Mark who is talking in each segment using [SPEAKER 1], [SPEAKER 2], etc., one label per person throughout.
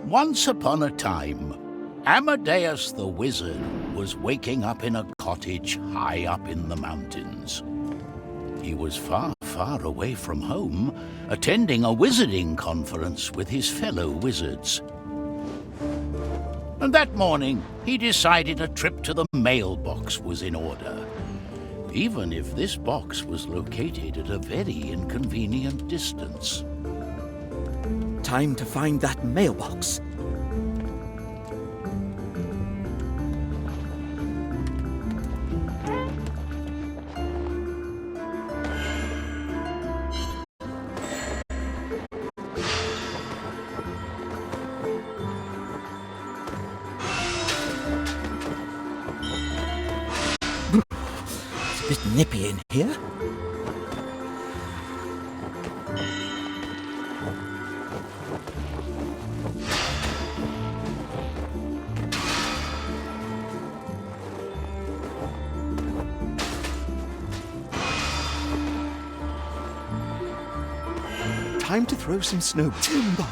[SPEAKER 1] Once upon a time, Amadeus the wizard was waking up in a cottage high up in the mountains. He was far, far away from home, attending a wizarding conference with his fellow wizards. And that morning, he decided a trip to the mailbox was in order, even if this box was located at a very inconvenient distance.
[SPEAKER 2] Time to find that mailbox. It's a bit nippy in here. Time to throw some snow timber.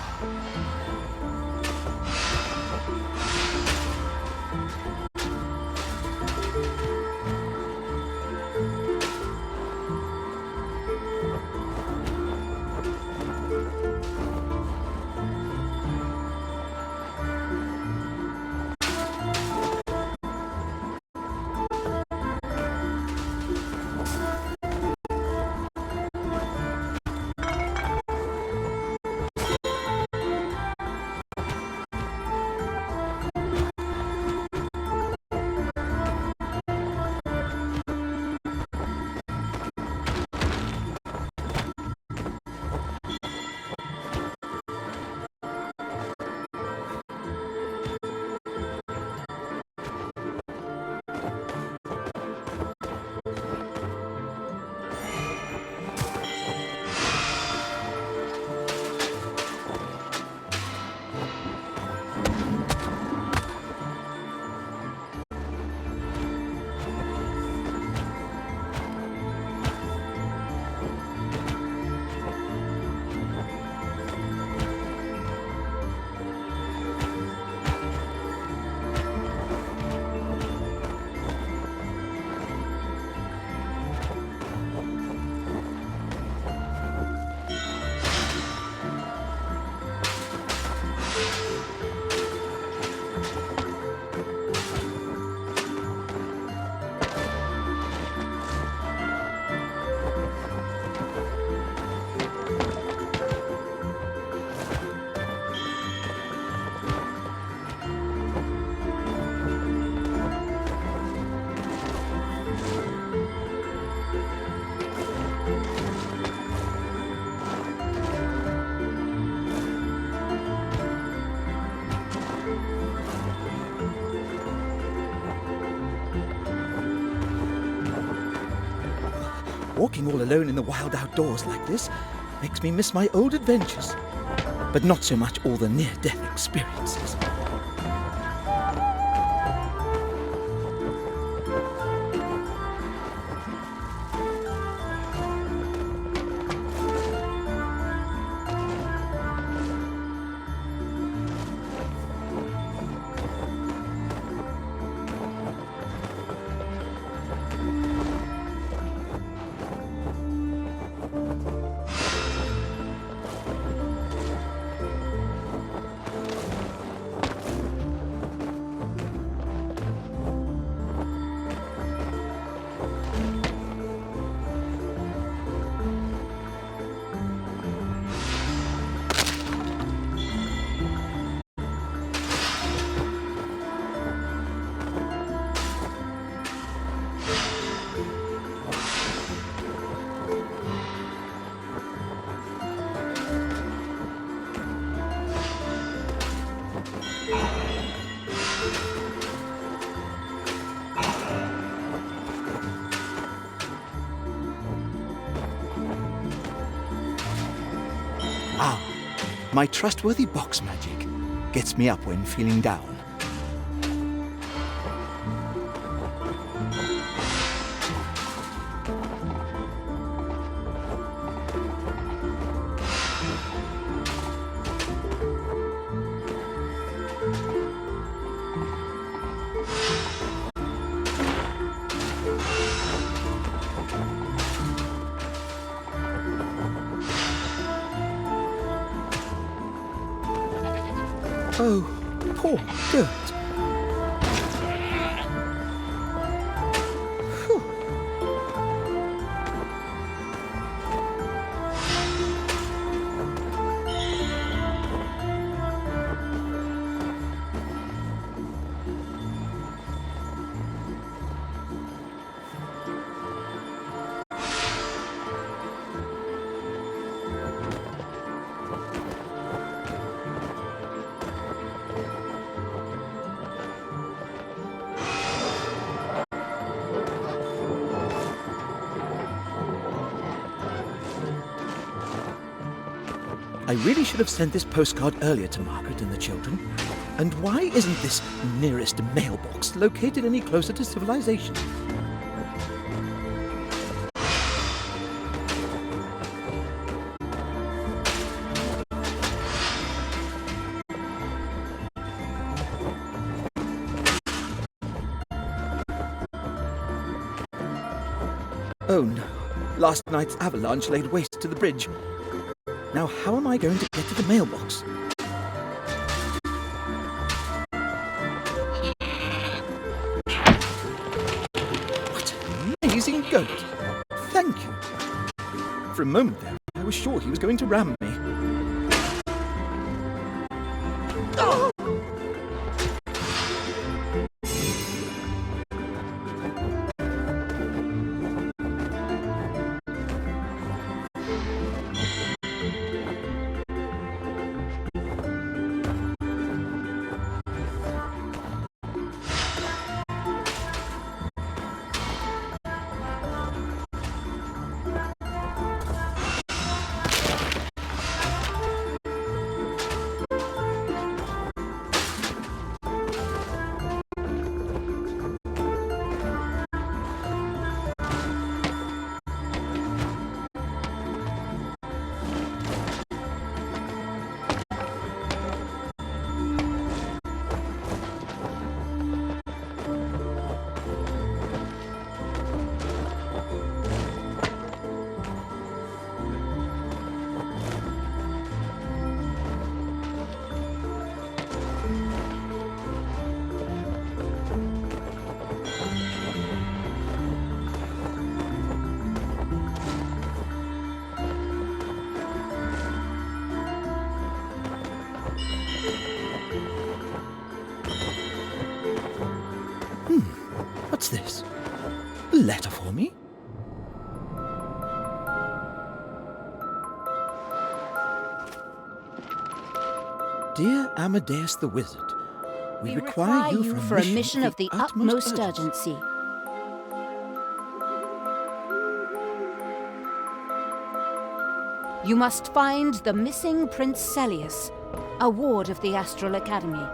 [SPEAKER 2] Walking all alone in the wild outdoors like this makes me miss my old adventures, but not so much all the near-death experiences. Ah, my trustworthy box magic gets me up when feeling down. Oh, poor Gert. Phew. I really should have sent this postcard earlier to Margaret and the children. And why isn't this nearest mailbox located any closer to civilization? Oh no, last night's avalanche laid waste to the bridge. Now how am I going to get to the mailbox? What an amazing goat! Thank you. For a moment there, I was sure he was going to ram me. Oh! What's this? A letter for me? Dear Amadeus the Wizard, we require you for a mission
[SPEAKER 3] of the utmost urgency. You must find the missing Prince Celius, a ward of the Astral Academy.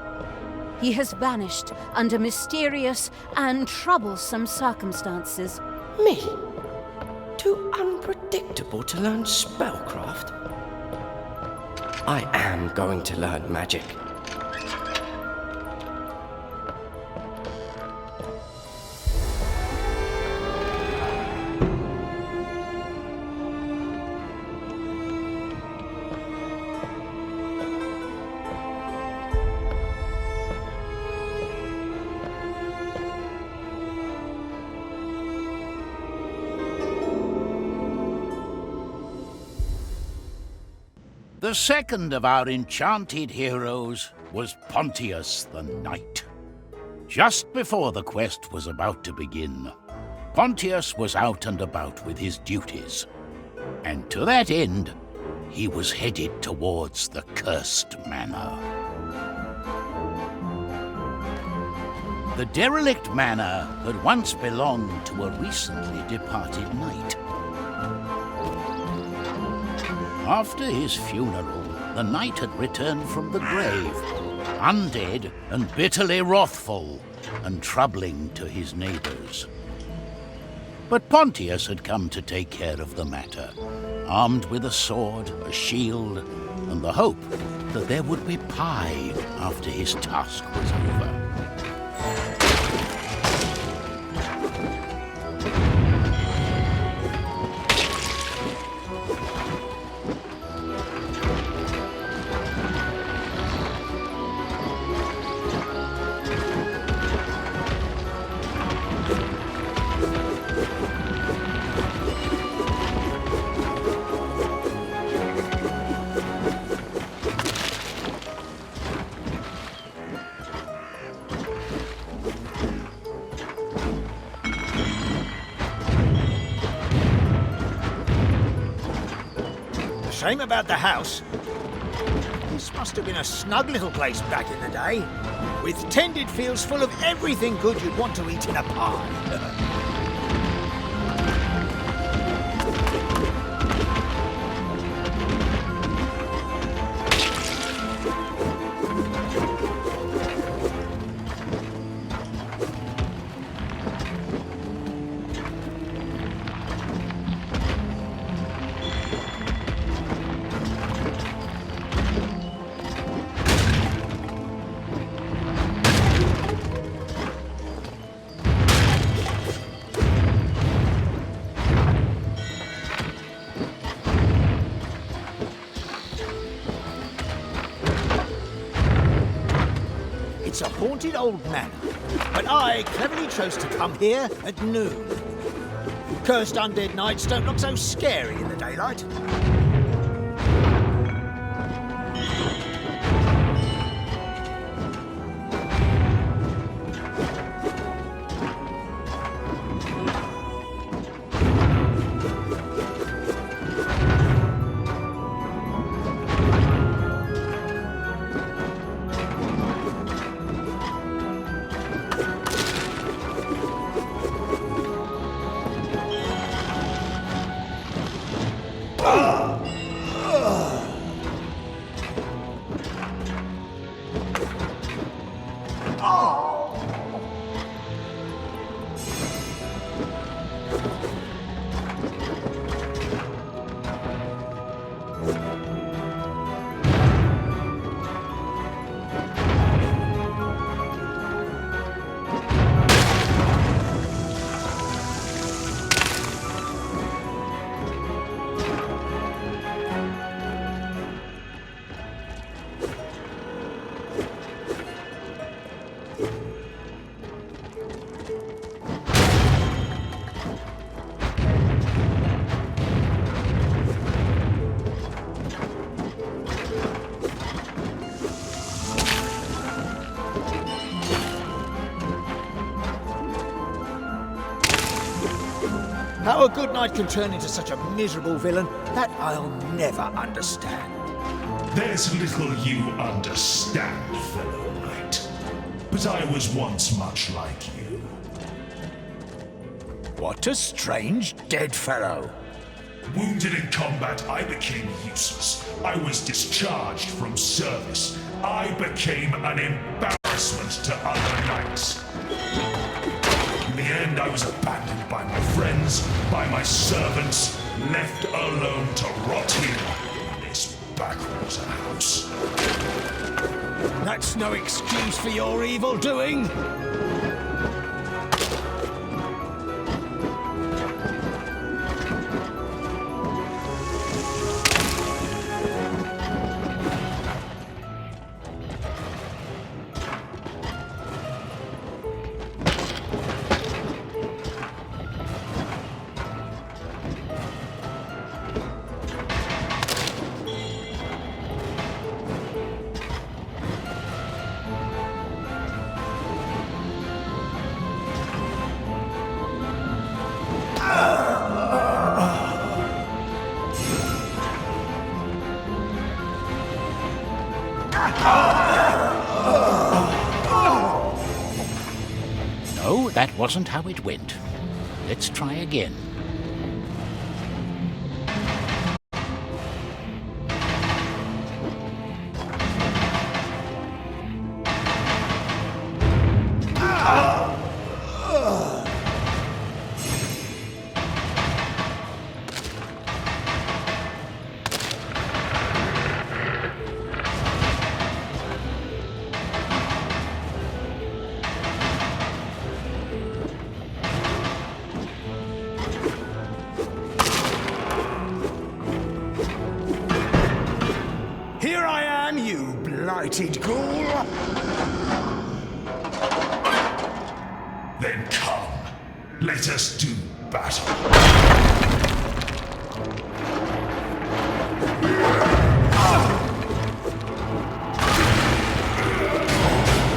[SPEAKER 3] He has vanished under mysterious and troublesome circumstances.
[SPEAKER 4] Me? Too unpredictable to learn spellcraft? I am going to learn magic.
[SPEAKER 1] The second of our enchanted heroes was Pontius the Knight. Just before the quest was about to begin, Pontius was out and about with his duties. And to that end, he was headed towards the Cursed Manor. The derelict manor had once belonged to a recently departed knight. After his funeral, the knight had returned from the grave, undead and bitterly wrathful, and troubling to his neighbours. But Pontius had come to take care of the matter, armed with a sword, a shield, and the hope that there would be pie after his task was over.
[SPEAKER 5] Shame about the house. This must have been a snug little place back in the day, with tended fields full of everything good you'd want to eat in a pie. It's a haunted old manor, but I cleverly chose to come here at noon. Cursed undead nights don't look so scary in the daylight. How a good knight can turn into such a miserable villain, that I'll never understand.
[SPEAKER 6] There's little you understand, fellow knight. But I was once much like you.
[SPEAKER 5] What a strange dead fellow.
[SPEAKER 6] Wounded in combat, I became useless. I was discharged from service. I became an embarrassment to other knights. In the end, I was abandoned by my friends, by my servants, left alone to rot here in this backwater house.
[SPEAKER 5] That's no excuse for your evil doing.
[SPEAKER 1] No, that wasn't how it went. Let's try again.
[SPEAKER 5] Here I am, you blighted ghoul!
[SPEAKER 6] Then come, let us do battle.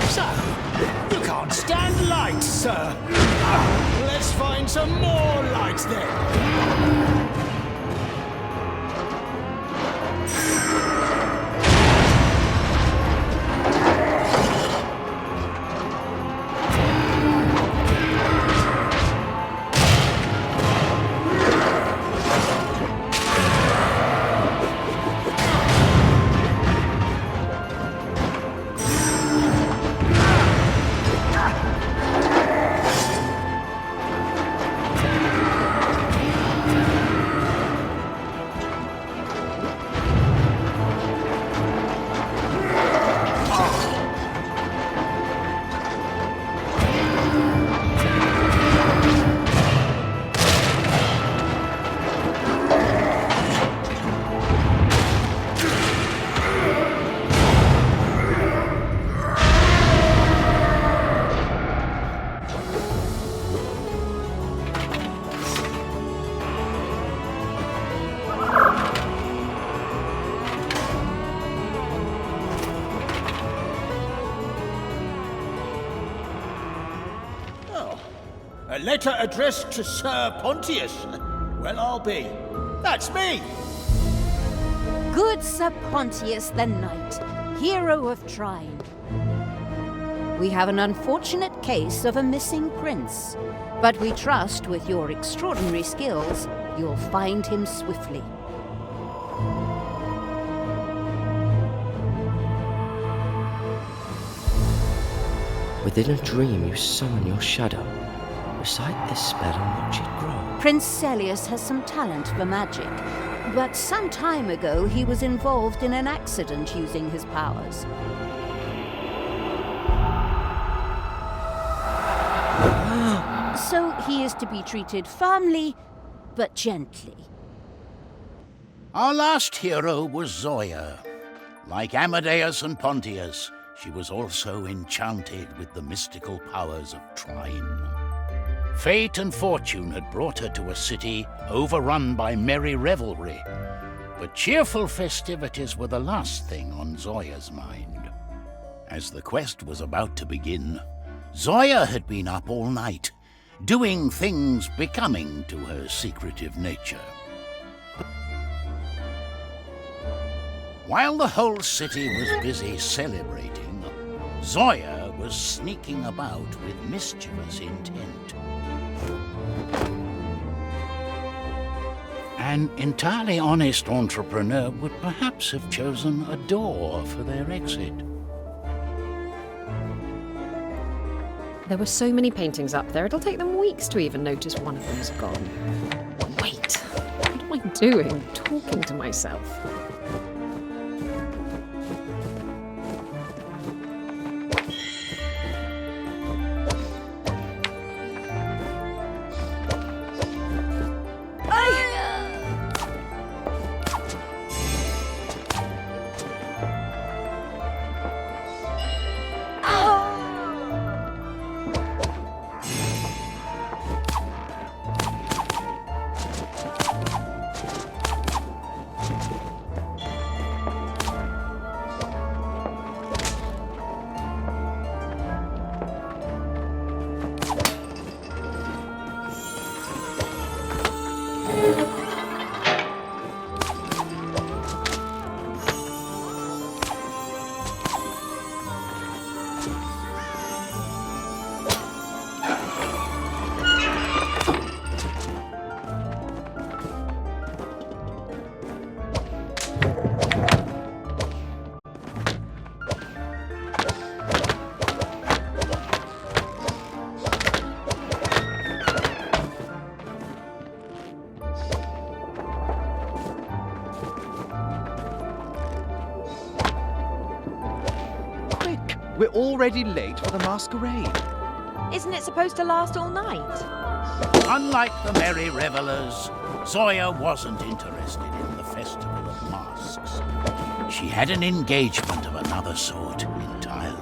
[SPEAKER 5] So, you can't stand light, sir. Let's find some more light then. A letter addressed to Sir Pontius. Well, I'll be. That's me!
[SPEAKER 3] Good Sir Pontius the Knight, hero of Trine. We have an unfortunate case of a missing prince, but we trust with your extraordinary skills, you'll find him swiftly.
[SPEAKER 4] Within a dream, you summon your shadow. Recite this spell and watch it grow.
[SPEAKER 3] Prince Celius has some talent for magic, but some time ago he was involved in an accident using his powers. So he is to be treated firmly, but gently.
[SPEAKER 1] Our last hero was Zoya. Like Amadeus and Pontius, she was also enchanted with the mystical powers of Trine. Fate and fortune had brought her to a city overrun by merry revelry, but cheerful festivities were the last thing on Zoya's mind. As the quest was about to begin, Zoya had been up all night, doing things becoming to her secretive nature. While the whole city was busy celebrating, Zoya was sneaking about with mischievous intent. An entirely honest entrepreneur would perhaps have chosen a door for their exit.
[SPEAKER 7] There were so many paintings up there, it'll take them weeks to even notice one of them's gone. Wait, what am I doing? Talking to myself.
[SPEAKER 2] We're already late for the masquerade.
[SPEAKER 8] Isn't it supposed to last all night?
[SPEAKER 1] Unlike the merry revelers, Zoya wasn't interested in the festival of masks. She had an engagement of another sort entirely.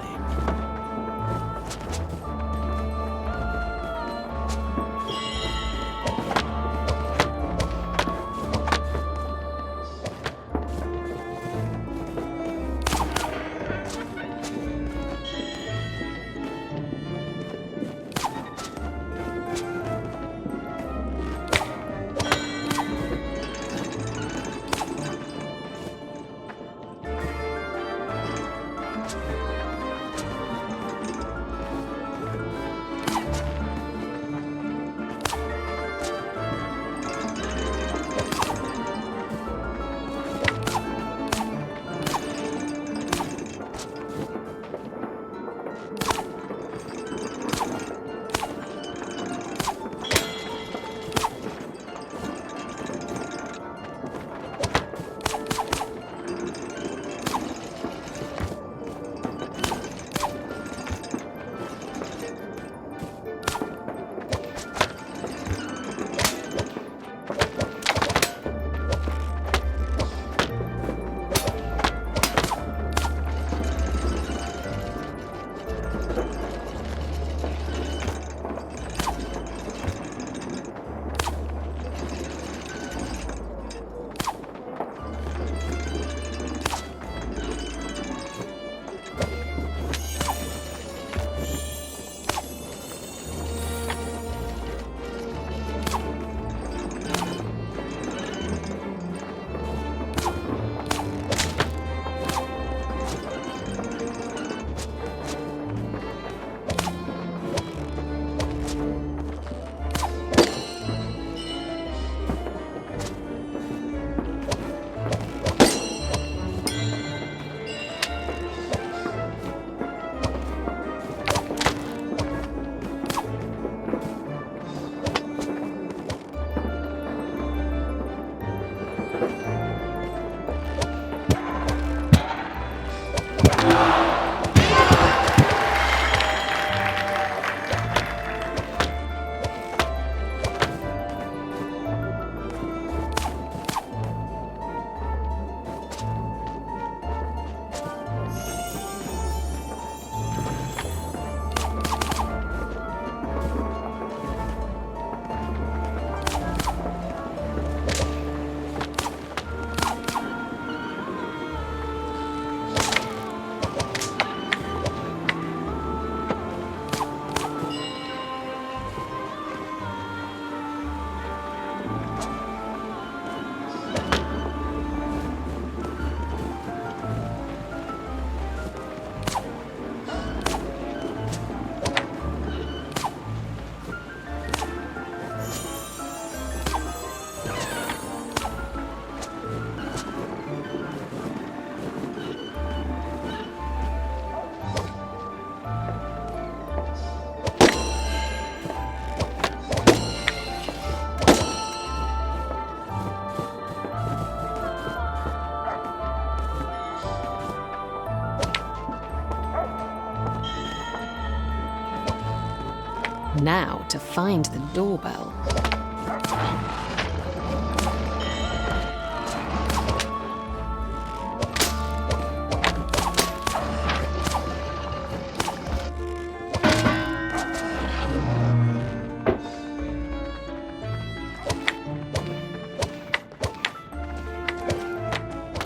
[SPEAKER 7] Now to find the doorbell.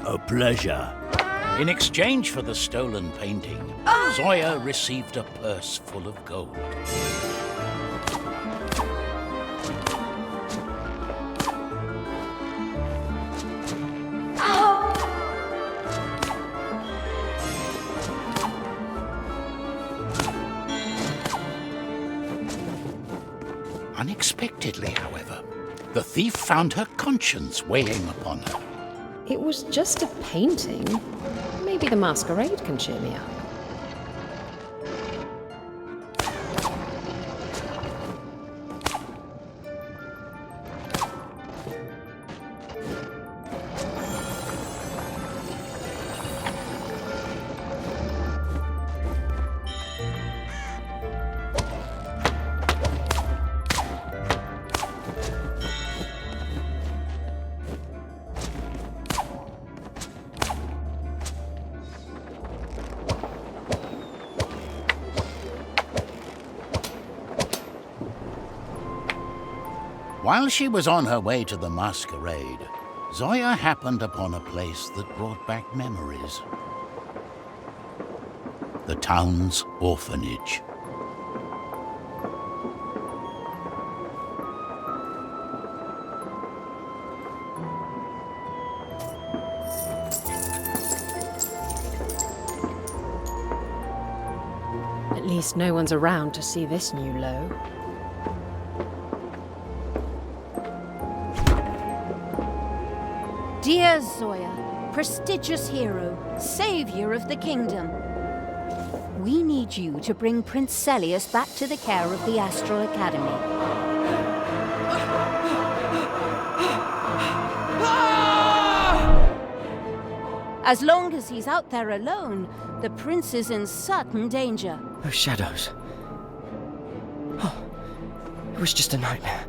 [SPEAKER 1] A pleasure. In exchange for the stolen painting, Zoya received a purse full of gold. Unexpectedly, however, the thief found her conscience weighing upon her.
[SPEAKER 7] It was just a painting. Maybe the masquerade can cheer me up.
[SPEAKER 1] While she was on her way to the masquerade, Zoya happened upon a place that brought back memories. The town's orphanage.
[SPEAKER 7] At least no one's around to see this new low.
[SPEAKER 3] Dear Zoya, prestigious hero, savior of the kingdom, we need you to bring Prince Celius back to the care of the Astral Academy. As long as he's out there alone, the prince is in certain danger.
[SPEAKER 4] Those shadows. Oh, it was just a nightmare.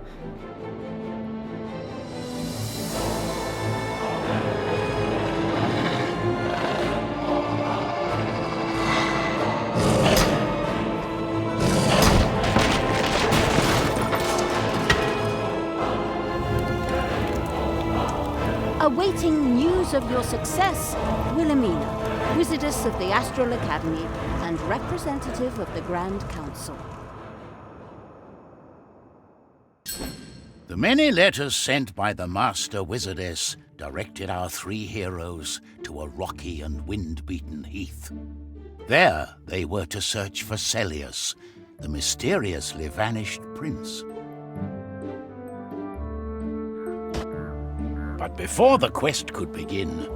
[SPEAKER 3] Awaiting news of your success, Wilhelmina, Wizardess of the Astral Academy and representative of the Grand Council.
[SPEAKER 1] The many letters sent by the Master Wizardess directed our three heroes to a rocky and wind-beaten heath. There they were to search for Celius, the mysteriously vanished prince. But before the quest could begin,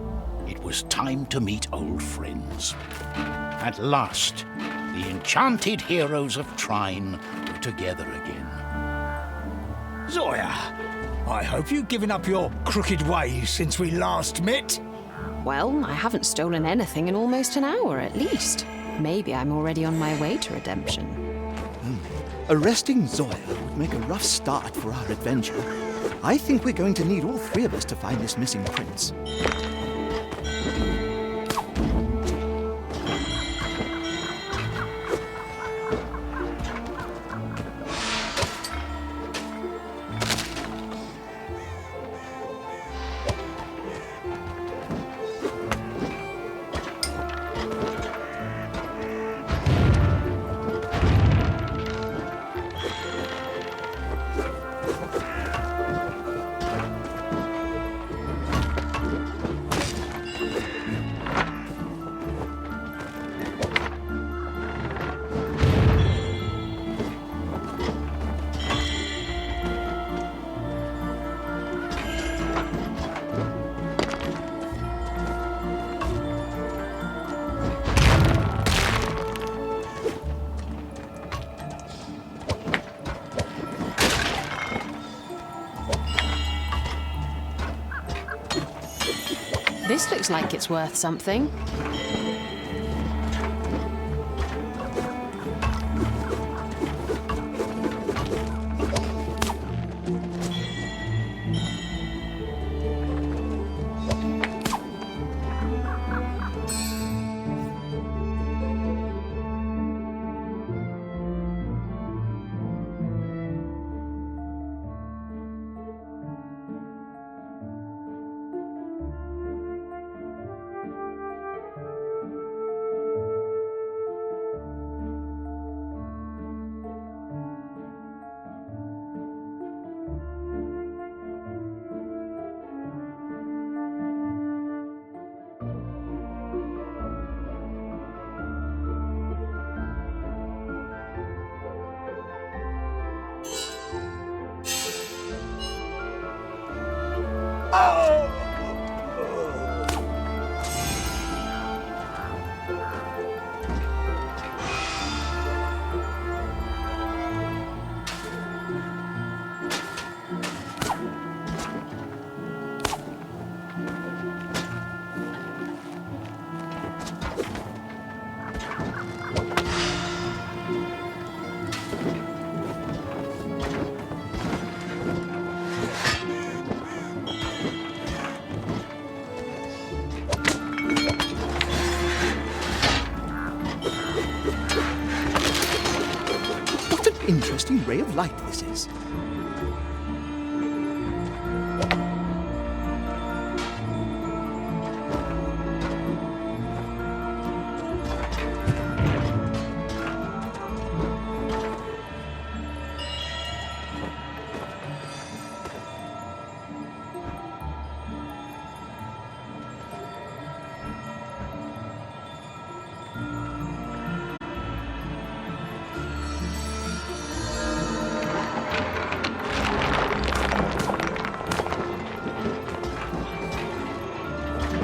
[SPEAKER 1] it was time to meet old friends. At last, the enchanted heroes of Trine were together again.
[SPEAKER 5] Zoya, I hope you've given up your crooked ways since we last met.
[SPEAKER 7] Well, I haven't stolen anything in almost an hour at least. Maybe I'm already on my way to redemption.
[SPEAKER 2] Arresting Zoya would make a rough start for our adventure. I think we're going to need all three of us to find this missing prince.
[SPEAKER 7] This looks like it's worth something.
[SPEAKER 2] What an interesting ray of light this is.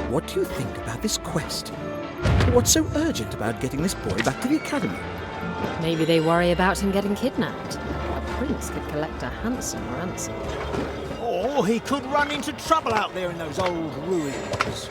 [SPEAKER 2] What do you think about this quest? What's so urgent about getting this boy back to the academy?
[SPEAKER 7] Maybe they worry about him getting kidnapped. A prince could collect a handsome ransom.
[SPEAKER 5] Or he could run into trouble out there in those old ruins.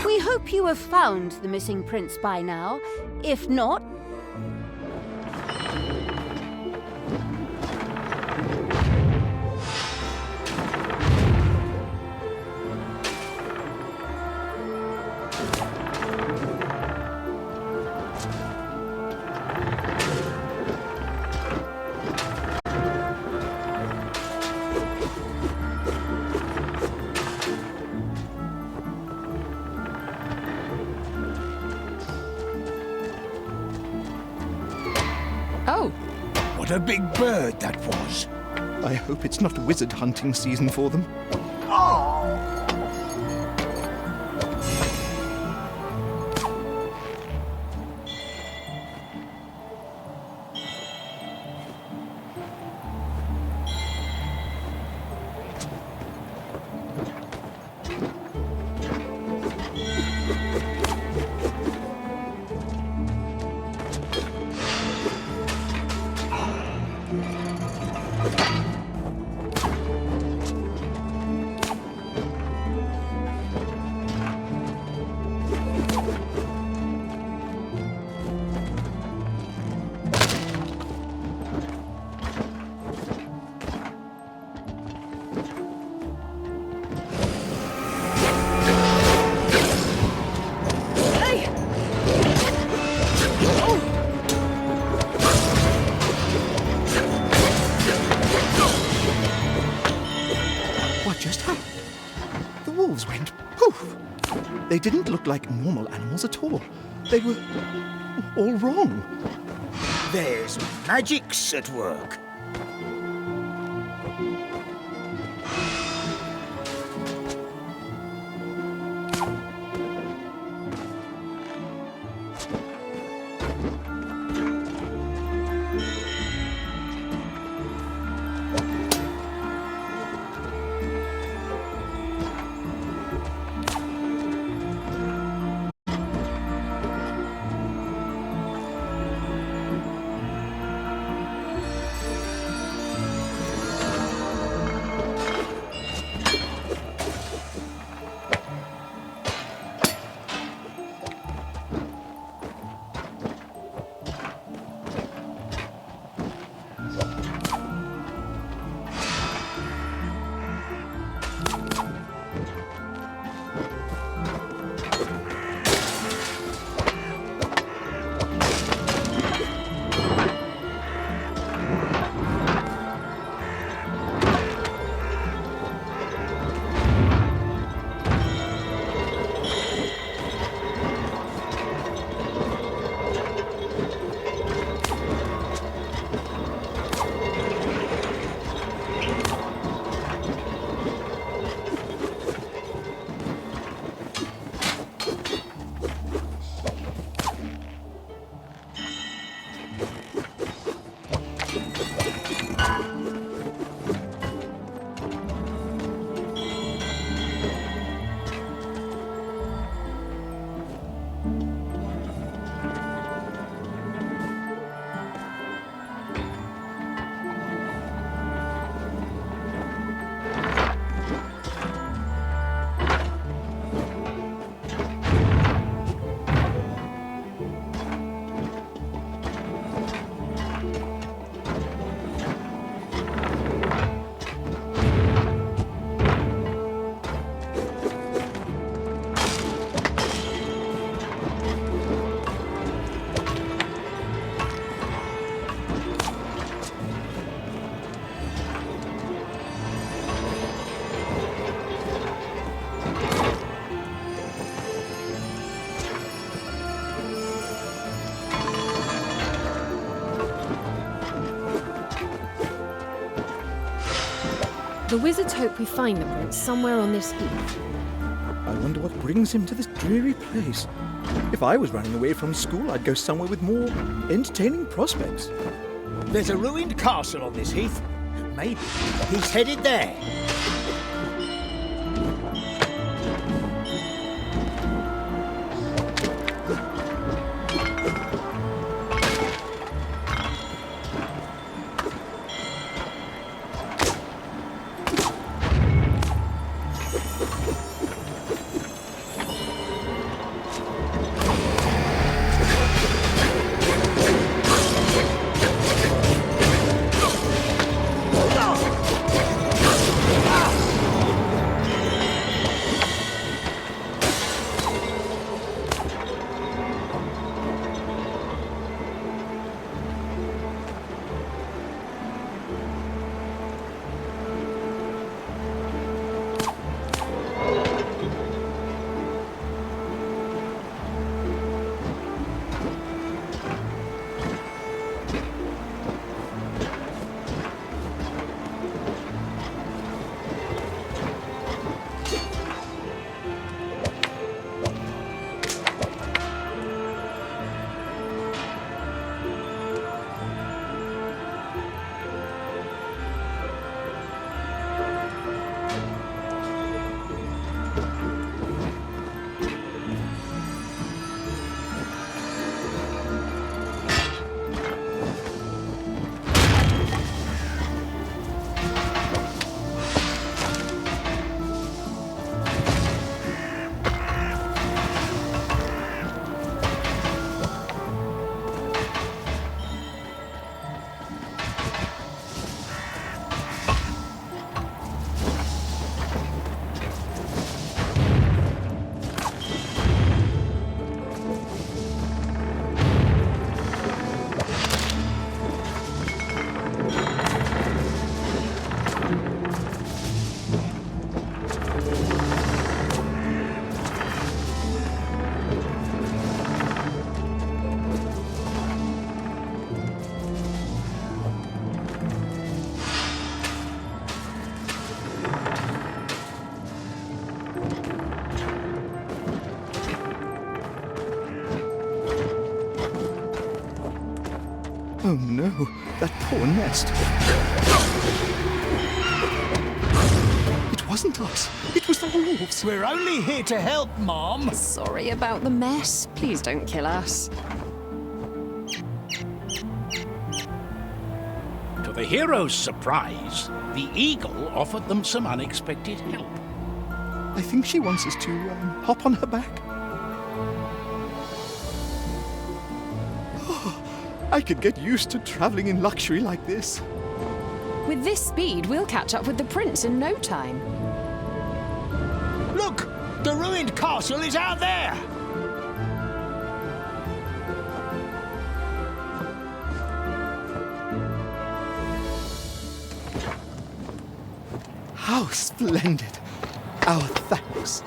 [SPEAKER 3] We hope you have found the missing prince by now. If not,
[SPEAKER 7] Oh,
[SPEAKER 5] What a big bird that was.
[SPEAKER 2] I hope it's not wizard hunting season for them. What just happened? The wolves went poof. They didn't look like normal animals at all. They were all wrong.
[SPEAKER 5] There's magics at work.
[SPEAKER 7] The wizards hope we find the prince somewhere on this heath.
[SPEAKER 2] I wonder what brings him to this dreary place. If I was running away from school, I'd go somewhere with more entertaining prospects.
[SPEAKER 5] There's a ruined castle on this heath. Maybe he's headed there.
[SPEAKER 2] Oh no, that poor nest. It wasn't us. It was the wolves.
[SPEAKER 5] We're only here to help, Mom.
[SPEAKER 7] Sorry about the mess. Please don't kill us.
[SPEAKER 1] To the heroes' surprise, the eagle offered them some unexpected help.
[SPEAKER 2] I think she wants us to hop on her back. Oh, I could get used to traveling in luxury like this.
[SPEAKER 7] With this speed, we'll catch up with the prince in no time.
[SPEAKER 5] Look! The ruined castle is out there!
[SPEAKER 2] How splendid! Our thanks.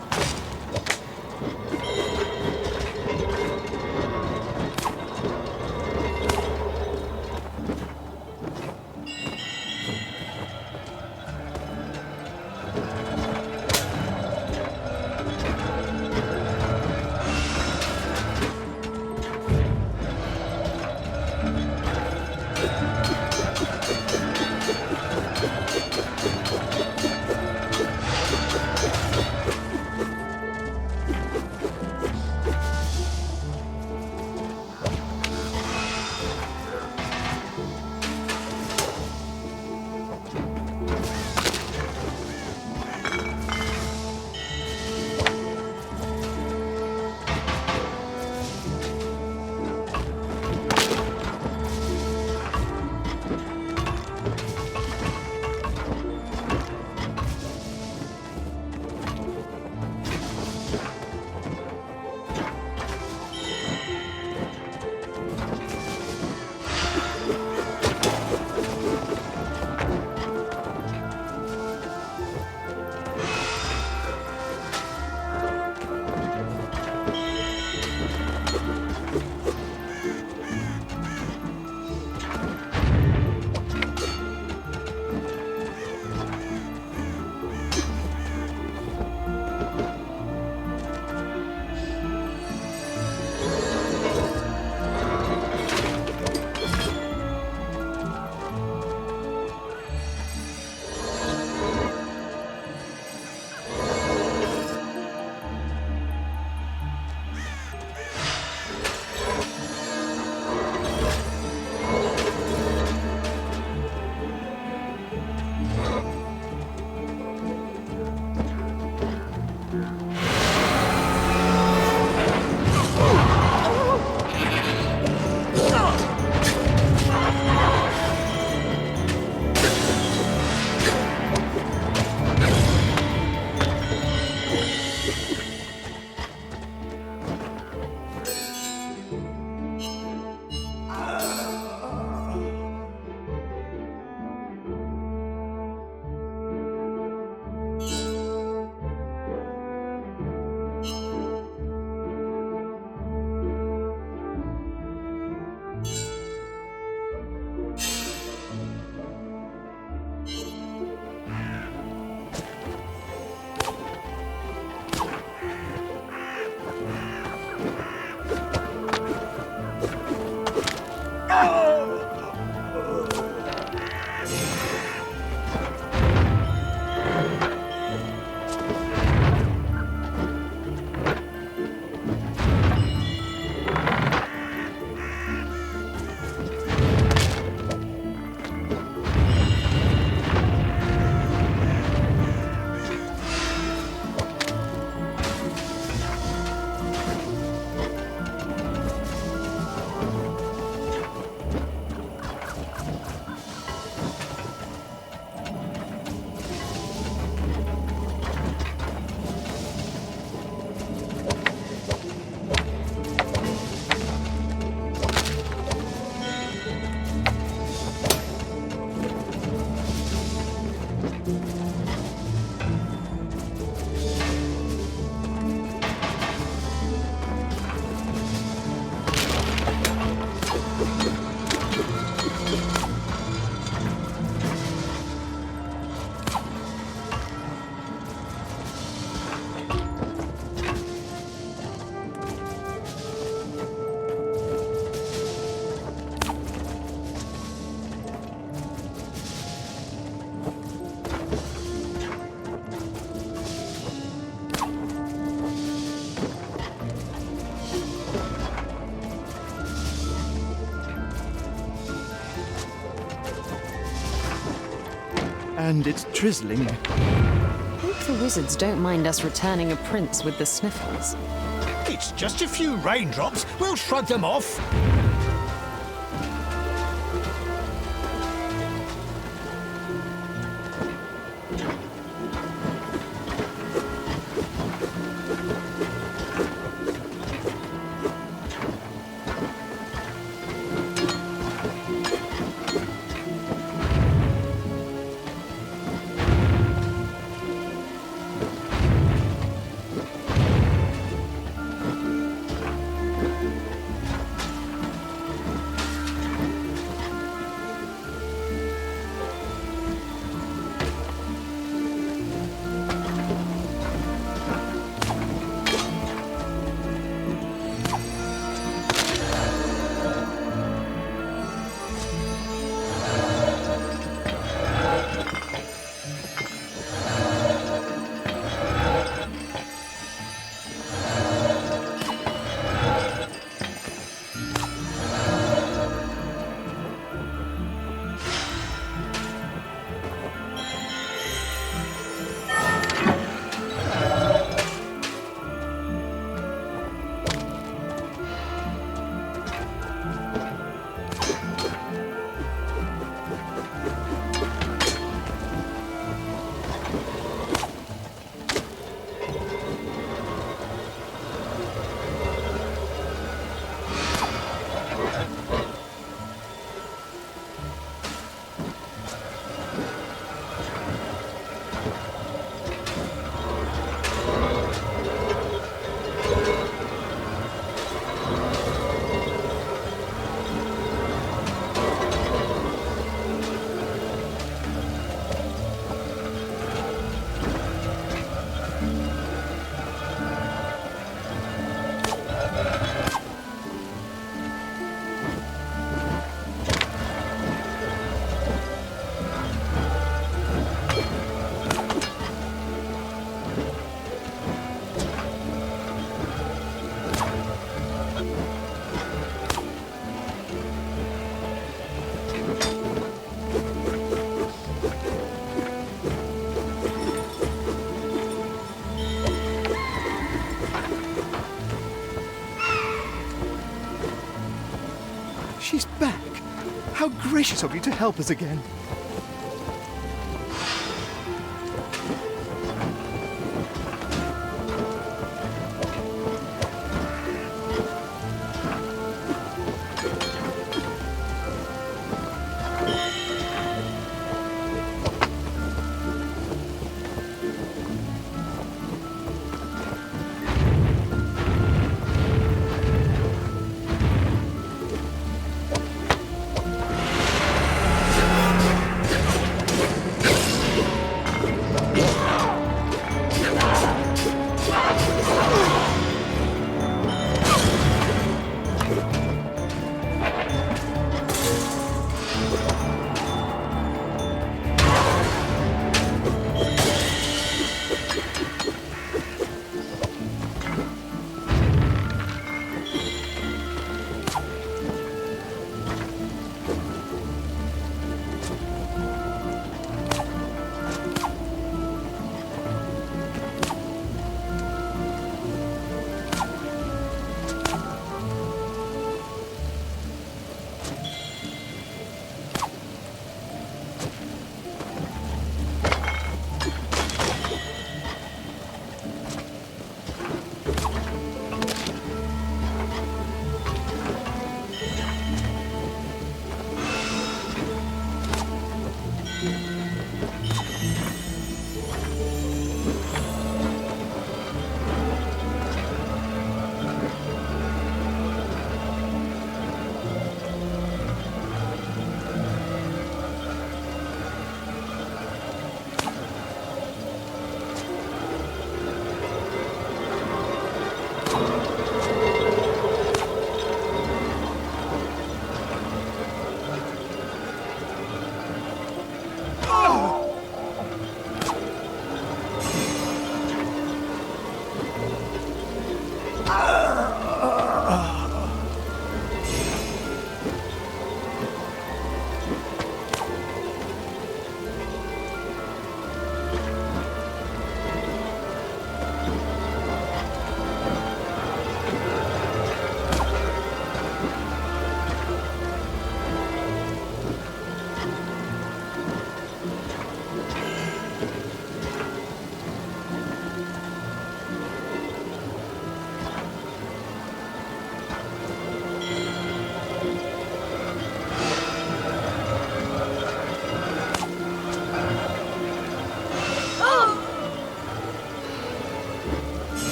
[SPEAKER 2] And it's drizzling.
[SPEAKER 7] Hope the wizards don't mind us returning a prince with the sniffles.
[SPEAKER 5] It's just a few raindrops. We'll shrug them off.
[SPEAKER 2] She's back. How gracious of you to help us again.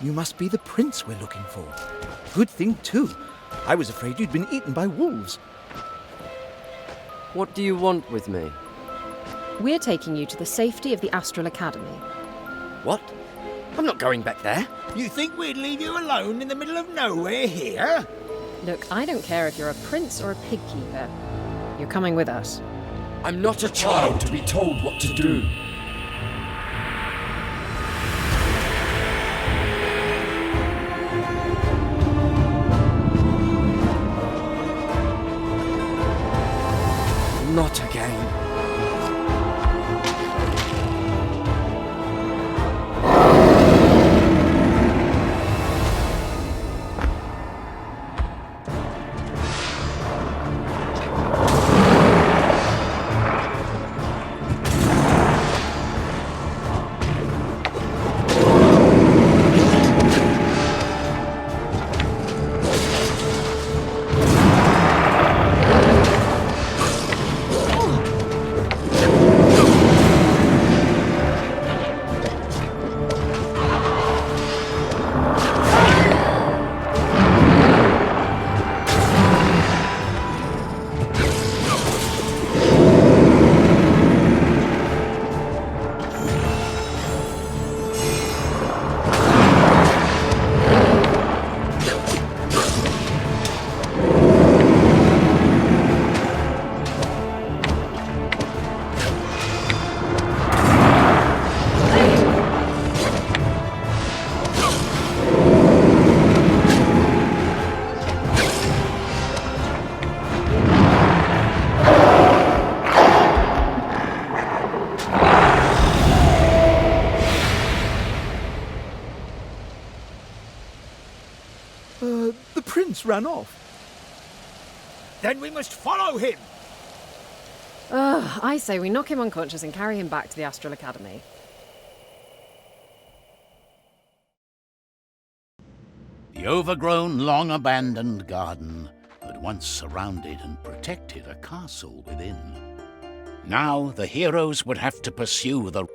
[SPEAKER 2] You must be the prince we're looking for. Good thing, too. I was afraid you'd been eaten by wolves.
[SPEAKER 4] What do you want with me?
[SPEAKER 7] We're taking you to the safety of the Astral Academy.
[SPEAKER 2] What? I'm not going back there.
[SPEAKER 5] You think we'd leave you alone in the middle of nowhere here?
[SPEAKER 7] Look, I don't care if you're a prince or a pig keeper. You're coming with us.
[SPEAKER 2] I'm not a
[SPEAKER 6] Child to be told what to do.
[SPEAKER 2] Not again. The prince ran off.
[SPEAKER 5] Then we must follow him.
[SPEAKER 7] Ugh, I say we knock him unconscious and carry him back to the Astral Academy.
[SPEAKER 1] The overgrown, long-abandoned garden had once surrounded and protected a castle within. Now the heroes would have to pursue the